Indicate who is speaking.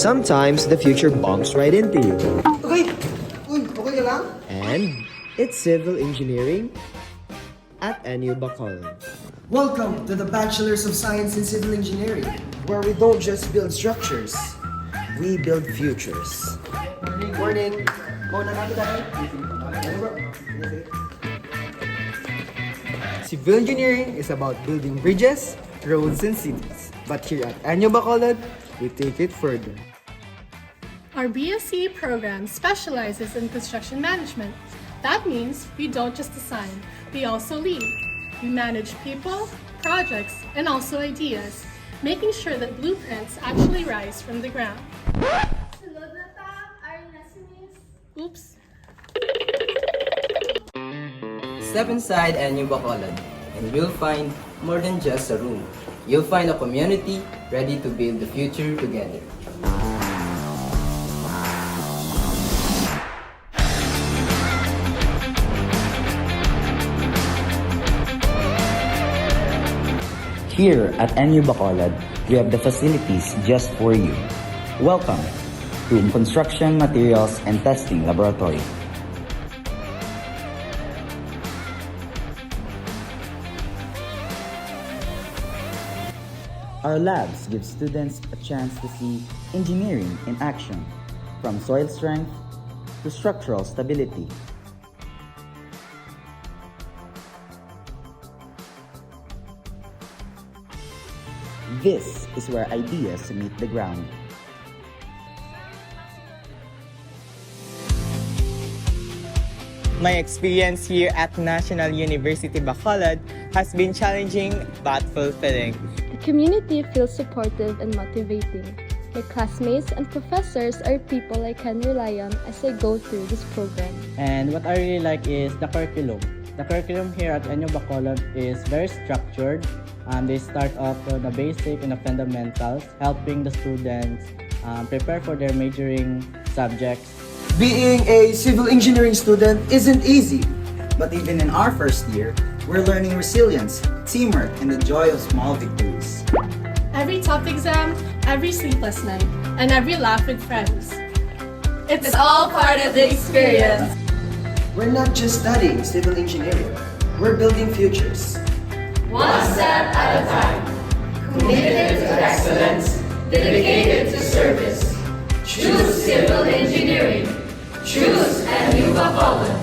Speaker 1: sometimes the future bumps right into you.
Speaker 2: Okay. Uy, okay ka lang?
Speaker 1: And it's civil engineering at NU Bacolod.
Speaker 2: Welcome to the Bachelors of Science in Civil Engineering, where we don't just build structures, we build futures. Morning. Muna ka tayo. Civil engineering is about building bridges, roads, and cities. But here at NU Bacolod, we take it further.
Speaker 3: Our BSc program specializes in construction management. That means we don't just design, we also lead. We manage people, projects, and also ideas, making sure that blueprints actually rise from the ground. Oops.
Speaker 4: Step inside NU Bacolod, and you'll find more than just a room. You'll find a community ready to build the future together.
Speaker 5: Here at NU Bacolod, we have the facilities just for you. Welcome to Construction Materials and Testing Laboratory. Our labs give students a chance to see engineering in action, from soil strength to structural stability. This is where ideas meet the ground.
Speaker 6: My experience here at National University Bacolod has been challenging but fulfilling.
Speaker 7: The community feels supportive and motivating. My classmates and professors are people I can rely on as I go through this program.
Speaker 8: And what I really like is the curriculum. The curriculum here at NU Bacolod is very structured. They start off with the basic and the fundamentals, helping the students prepare for their majoring subjects.
Speaker 2: Being a civil engineering student isn't easy.
Speaker 5: But even in our first year, we're learning resilience, teamwork, and the joy of small victories.
Speaker 3: Every tough exam, every sleepless night, and every laugh with friends. It's all part of the experience.
Speaker 2: We're not just studying civil engineering, we're building futures.
Speaker 9: One step at a time, committed to excellence, dedicated to service. Choose civil engineering. Choose NU Bacolod.